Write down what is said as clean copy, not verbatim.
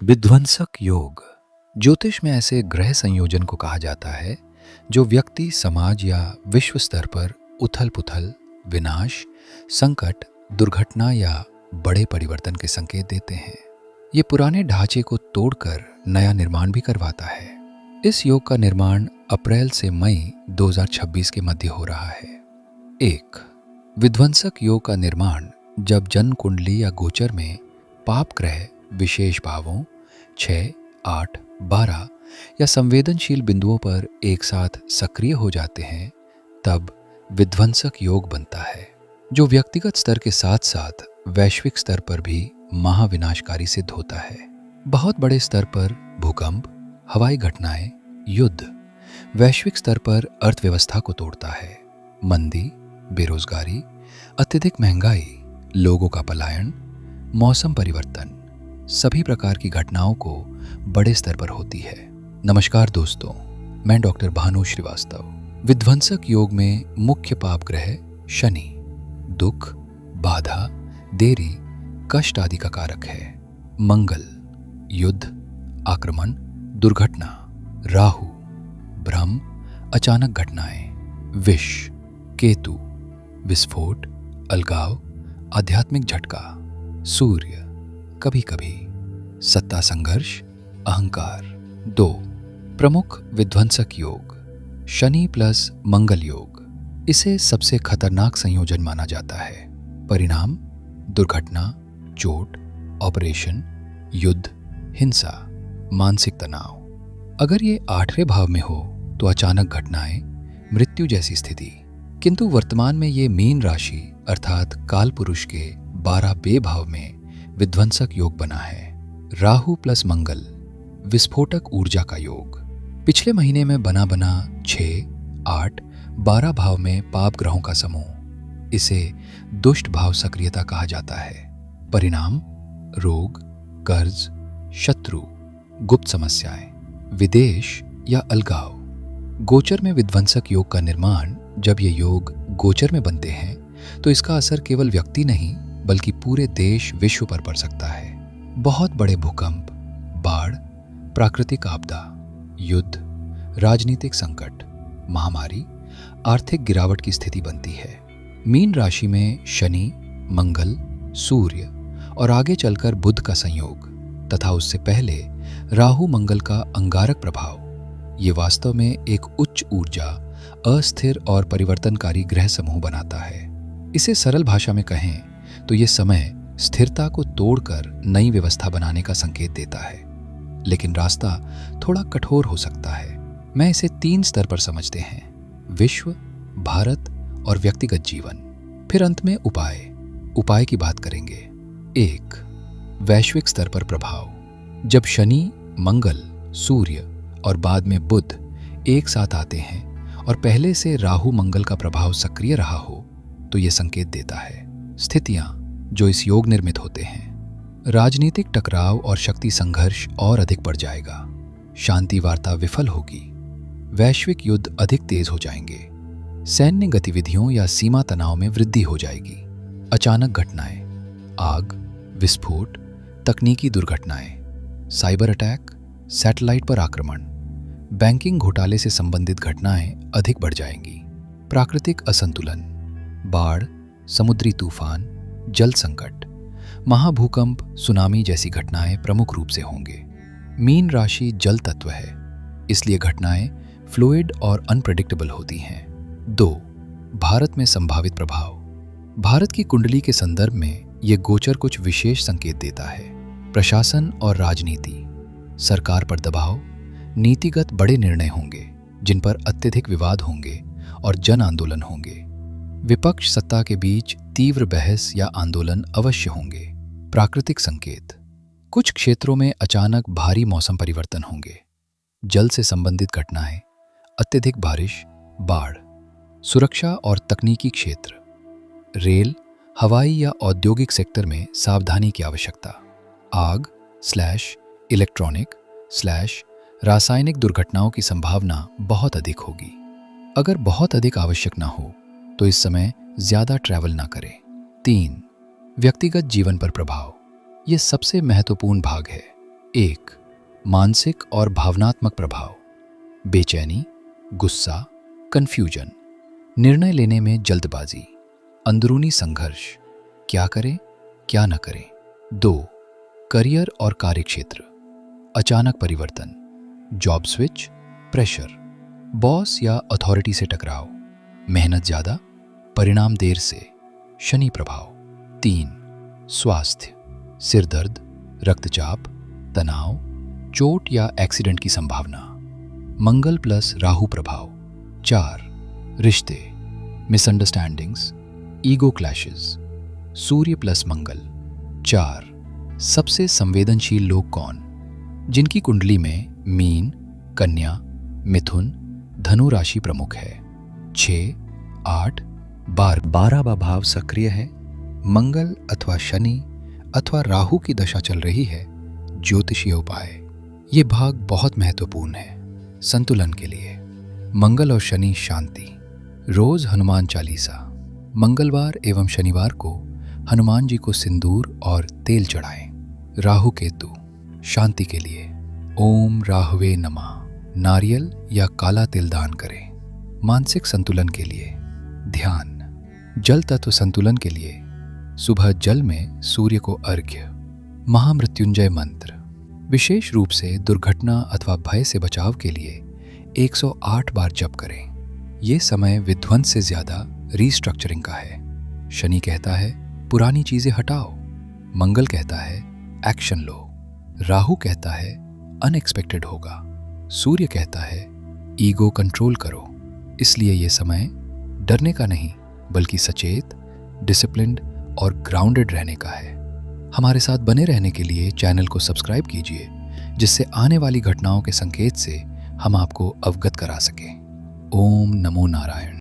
विध्वंसक योग ज्योतिष में ऐसे ग्रह संयोजन को कहा जाता है जो व्यक्ति, समाज या विश्व स्तर पर उथल पुथल, विनाश, संकट, दुर्घटना या बड़े परिवर्तन के संकेत देते हैं। ये पुराने ढांचे को तोड़कर नया निर्माण भी करवाता है। इस योग का निर्माण अप्रैल से मई 2026 के मध्य हो रहा है। 1. विध्वंसक योग का निर्माण जब जन्म कुंडली या गोचर में पाप ग्रह विशेष भावों 6, 8, 12 या संवेदनशील बिंदुओं पर एक साथ सक्रिय हो जाते हैं, तब विध्वंसक योग बनता है, जो व्यक्तिगत स्तर के साथ साथ वैश्विक स्तर पर भी महाविनाशकारी सिद्ध होता है। बहुत बड़े स्तर पर भूकंप, हवाई घटनाएं, युद्ध, वैश्विक स्तर पर अर्थव्यवस्था को तोड़ता है। मंदी, बेरोजगारी, अत्यधिक महंगाई, लोगों का पलायन, मौसम परिवर्तन, सभी प्रकार की घटनाओं को बड़े स्तर पर होती है। नमस्कार दोस्तों, मैं डॉक्टर भानु श्रीवास्तव। विध्वंसक योग में मुख्य पाप ग्रह शनि दुख, बाधा, देरी, कष्ट आदि का कारक है। मंगल युद्ध, आक्रमण, दुर्घटना। राहु भ्रम, अचानक घटनाएं। विष केतु विस्फोट, अलगाव, आध्यात्मिक झटका। सूर्य कभी कभी सत्ता संघर्ष, अहंकार। 2. प्रमुख विध्वंसक योग शनि प्लस मंगल योग। इसे सबसे खतरनाक संयोजन माना जाता है। परिणाम दुर्घटना, चोट, ऑपरेशन, युद्ध, हिंसा, मानसिक तनाव। अगर ये 8वें भाव में हो तो अचानक घटनाएं, मृत्यु जैसी स्थिति। किंतु वर्तमान में ये मीन राशि अर्थात काल पुरुष के 12वें भाव में विध्वंसक योग बना है। राहु प्लस मंगल विस्फोटक ऊर्जा का योग। पिछले महीने में बना 6, 8, 12 भाव में पाप ग्रहों का समूह। इसे दुष्ट भाव सक्रियता कहा जाता है। परिणाम रोग, कर्ज, शत्रु, गुप्त समस्याएं, विदेश या अलगाव। गोचर में विध्वंसक योग का निर्माण जब ये योग गोचर में बनते हैं तो इसका असर केवल व्यक्ति नहीं बल्कि पूरे देश, विश्व पर पड़ सकता है। बहुत बड़े भूकंप, बाढ़, प्राकृतिक आपदा, युद्ध, राजनीतिक संकट, महामारी, आर्थिक गिरावट की स्थिति बनती है। मीन राशि में शनि, मंगल, सूर्य और आगे चलकर बुध का संयोग तथा उससे पहले राहु मंगल का अंगारक प्रभाव, ये वास्तव में एक उच्च ऊर्जा, अस्थिर और परिवर्तनकारी ग्रह समूह बनाता है। इसे सरल भाषा में कहें तो ये समय स्थिरता को तोड़कर नई व्यवस्था बनाने का संकेत देता है, लेकिन रास्ता थोड़ा कठोर हो सकता है। मैं इसे 3 स्तर पर समझते हैं: विश्व, भारत और व्यक्तिगत जीवन। फिर अंत में उपाय की बात करेंगे। 1. वैश्विक स्तर पर प्रभाव। जब शनि, मंगल, सूर्य और बाद में बुध एक साथ आते हैं और पहले से राहु मंगल का प्रभाव सक्रिय रहा हो तो ये संकेत देता है स्थितियां जो इस योग निर्मित होते हैं। राजनीतिक टकराव और शक्ति संघर्ष और अधिक बढ़ जाएगा। शांति वार्ता विफल होगी। वैश्विक युद्ध अधिक तेज हो जाएंगे। सैन्य गतिविधियों या सीमा तनाव में वृद्धि हो जाएगी। अचानक घटनाएं, आग, विस्फोट, तकनीकी दुर्घटनाएं, साइबर अटैक, सैटेलाइट पर आक्रमण, बैंकिंग घोटाले से संबंधित घटनाएं अधिक बढ़ जाएंगी। प्राकृतिक असंतुलन, बाढ़, समुद्री तूफान, जल संकट, महाभूकंप, सुनामी जैसी घटनाएं प्रमुख रूप से होंगे। मीन राशि जल तत्व है, इसलिए घटनाएं फ्लूइड और अनप्रेडिक्टेबल होती हैं। 2. भारत में संभावित प्रभाव। भारत की कुंडली के संदर्भ में ये गोचर कुछ विशेष संकेत देता है। प्रशासन और राजनीति, सरकार पर दबाव, नीतिगत बड़े निर्णय होंगे जिन पर अत्यधिक विवाद होंगे और जन आंदोलन होंगे। विपक्ष सत्ता के बीच तीव्र बहस या आंदोलन अवश्य होंगे। प्राकृतिक संकेत, कुछ क्षेत्रों में अचानक भारी मौसम परिवर्तन होंगे। जल से संबंधित घटनाएं, अत्यधिक बारिश, बाढ़। सुरक्षा और तकनीकी क्षेत्र, रेल, हवाई या औद्योगिक सेक्टर में सावधानी की आवश्यकता। आग / इलेक्ट्रॉनिक / रासायनिक दुर्घटनाओं की संभावना बहुत अधिक होगी। अगर बहुत अधिक आवश्यक ना हो तो इस समय ज्यादा ट्रैवल ना करें। 3. व्यक्तिगत जीवन पर प्रभाव। ये सबसे महत्वपूर्ण भाग है। एक, मानसिक और भावनात्मक प्रभाव, बेचैनी, गुस्सा, कंफ्यूजन, निर्णय लेने में जल्दबाजी, अंदरूनी संघर्ष, क्या करें क्या न करें। दो, करियर और कार्यक्षेत्र, अचानक परिवर्तन, जॉब स्विच, प्रेशर, बॉस या अथॉरिटी से टकराव, मेहनत ज़्यादा, परिणाम देर से, शनि प्रभाव। तीन, स्वास्थ्य, सिर दर्द, रक्तचाप, तनाव, चोट या एक्सीडेंट की संभावना, मंगल प्लस राहु प्रभाव। चार, रिश्ते, मिसअंडरस्टैंडिंग्स, ईगो क्लैशेस, सूर्य प्लस मंगल। चार, सबसे संवेदनशील लोग कौन, जिनकी कुंडली में मीन, कन्या, मिथुन, धनु राशि प्रमुख है। 6, 8, 12 भाव सक्रिय है, मंगल अथवा शनि अथवा राहु की दशा चल रही है। ज्योतिषीय उपाय, ये भाग बहुत महत्वपूर्ण है संतुलन के लिए। मंगल और शनि शांति, रोज हनुमान चालीसा, मंगलवार एवं शनिवार को हनुमान जी को सिंदूर और तेल चढ़ाएं। राहु केतु, शांति के लिए ओम राहवे नमः, नारियल या काला तिल दान करें। मानसिक संतुलन के लिए ध्यान, जल तत्व संतुलन के लिए सुबह जल में सूर्य को अर्घ्य, महामृत्युंजय मंत्र, विशेष रूप से दुर्घटना अथवा भय से बचाव के लिए 108 बार जप करें। ये समय विध्वंस से ज्यादा रीस्ट्रक्चरिंग का है। शनि कहता है पुरानी चीजें हटाओ, मंगल कहता है एक्शन लो, राहु कहता है अनएक्सपेक्टेड होगा, सूर्य कहता है ईगो कंट्रोल करो। इसलिए ये समय डरने का नहीं बल्कि सचेत, डिसिप्लिन्ड और ग्राउंडेड रहने का है। हमारे साथ बने रहने के लिए चैनल को सब्सक्राइब कीजिए, जिससे आने वाली घटनाओं के संकेत से हम आपको अवगत करा सकें। ओम नमो नारायण।